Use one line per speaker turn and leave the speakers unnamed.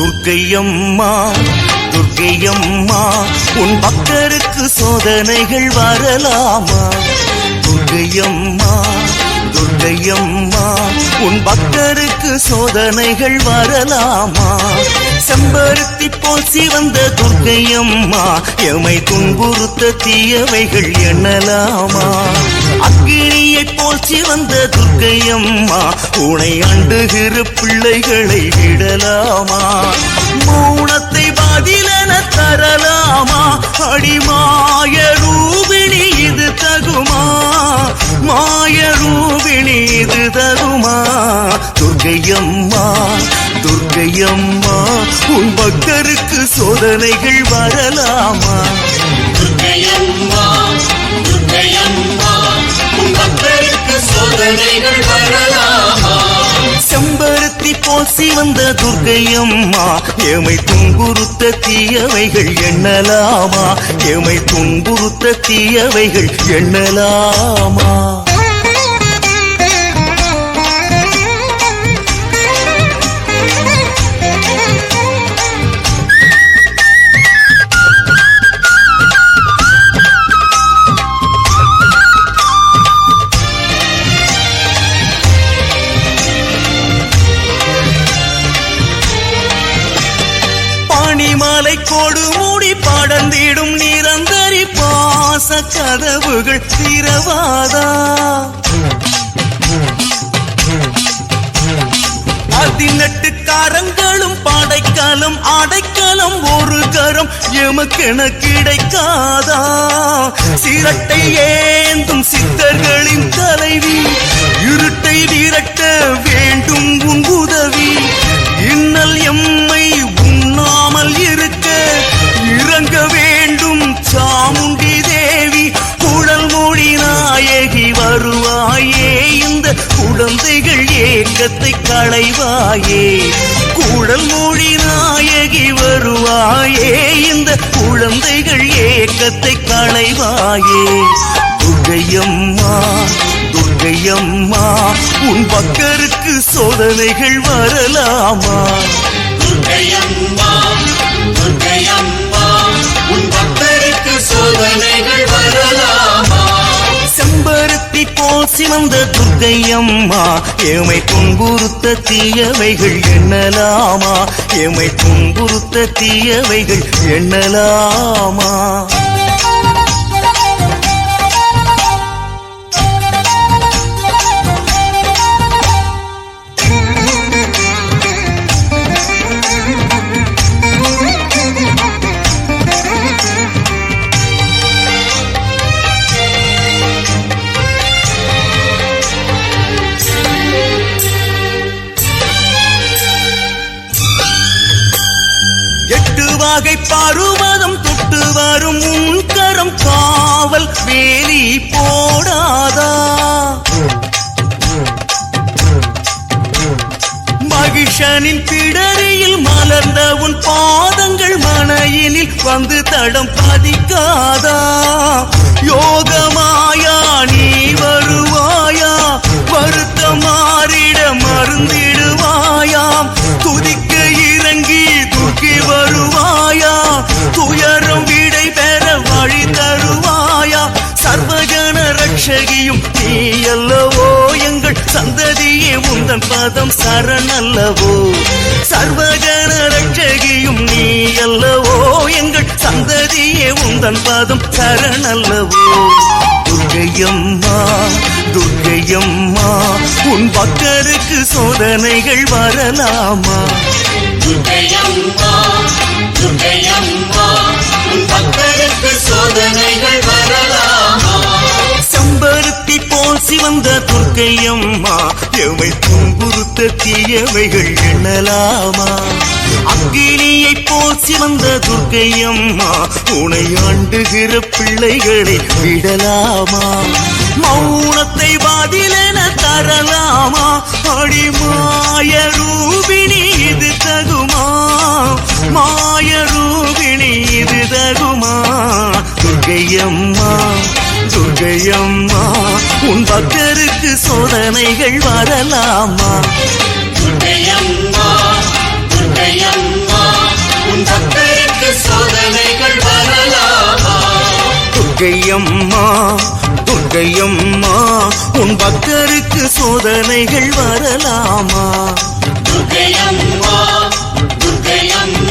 துர்க்கையம்மா துர்க்கையம்மா உன் பக்தருக்கு சோதனைகள் வரலாமா? துர்க்கையம்மா துர்க்கையம்மா உன் பக்தருக்கு சோதனைகள் வரலாமா? செம்பருத்தி போல் சிவந்த துர்க்கையம்மா எமை துன்புறுத்த தீயவைகள் எண்ணலாமா? அக்கினியை போல் சிவந்த துர்க்கையம்மா உனை அண்டுகிற பிள்ளைகளை விடலாமா? மௌனத்தை பதிலென தரலாமா? அடிமாய ரூபிணி இது தகுமா? மாய ரூபிணி இது தகுமா? துர்க்கையம்மா துர்க்கையம்மா உன் பக்தருக்கு சோதனைகள் வரலாமா?
துர்க்கையம்மா துர்க்கையம்மா உன் பக்தருக்கு சோதனைகள் வரலாமா?
செம்பருத்தி போல் சிவந்த துர்க்கையம்மா எமை துன்புறுத்த தீயவைகள் எண்ணலாமா? எமை துன்புறுத்த தீயவைகள் எண்ணலாமா? மலை கோடு மூடி படர்ந்திடும் நிரந்தரி பாச கதவுகள் திறவாதா? அதிநட்டு காரங்களும் படைக்கலம் அடைக்கலம் ஒரு கரம் எமக்கென கிடைக்காதா? சிரட்டை ஏந்தும் சித்தர்களின் தலைவி இருட்டை விரட்ட வேண்டும் உன் உதவி. இன்னல் எம்மை உண்ணாமல் இருக்க இறங்க வேண்டும் சாமுண்டி தேவி. குழல் மொழி நாயகி வருவாயே இந்த குழந்தைகள் ஏக்கத்தை களைவாயே. குழல் மொழி நாயகி வருவாயே இந்த குழந்தைகள் ஏக்கத்தை களைவாயே. துர்க்கையம்மா துர்க்கையம்மா உன் பக்தருக்கு சோதனைகள் வரலாமா?
துர்க்கையம்மா துர்க்கையம்மா உன் பக்தருக்கு சோதனைகள் வரலாமா?
செம்பருத்தி போல் சிவந்த துர்க்கையம்மா எமை துன்புறுத்த தீயவைகள் எண்ணலாமா? எமை துன்புறுத்த தீயவைகள் எண்ணலாமா? வகை பருவதம் தொட்டு வரும் முன்கரம் காவல் வேலி போடாதா? மகிஷனின் பிடரியில் மலர்ந்த உன் பாதங்கள் மனையினில் வந்து தடம் பதிக்காதா? யோகமாயா நீ வருவாயா? வருத்த மாறிட மருந்திடுவாயாம். துதிக்க இறங்கி தூக்கி வருவாயா? துயரம் விடை பெற வழி தருவாயா? சர்வஜன ரட்சகியும் நீ அல்லவோ? எங்கள் சந்ததியே உந்தன் பாதம் சரணல்லவோ? சர்வஜன ரட்சகியும் நீ அல்லவோ? எங்கள் சந்ததியே உந்தன் பாதம் சரணல்லவோ? துர்க்கையம்மா துர்க்கையம்மா உன் பக்தருக்கு சோதனைகள் வரலாமா?
துர்க்கையம்மா துர்க்கையம்மா உன் பக்தருக்கு சோதனைகள் வரலாமா?
செம்பருத்தி போல் சிவந்த துர்க்கையம்மா எவை துன்புறுத்த தீயவைகள் எண்ணலாமா? அக்கினியை போல் சிவந்த துர்க்கையம்மா உனை ஆண்டுகிற பிள்ளைகளை விடலாமா? மௌனத்தை பதிலென தரலாமா? அடிமாய ரூபிணி இது தகுமா? மாய ரூபிணி இது தகுமா? துர்க்கையம்மா துர்க்கையம்மா உன் பக்தருக்கு சோதனைகள் வரலாமா?
துர்க்கையம்மா துர்க்கையம்மா
துர்க்கையம்மா துர்க்கையம்மா உன் பக்தருக்கு சோதனைகள் வரலாமா
துர்க்கையம்மா துர்க்கையம்மா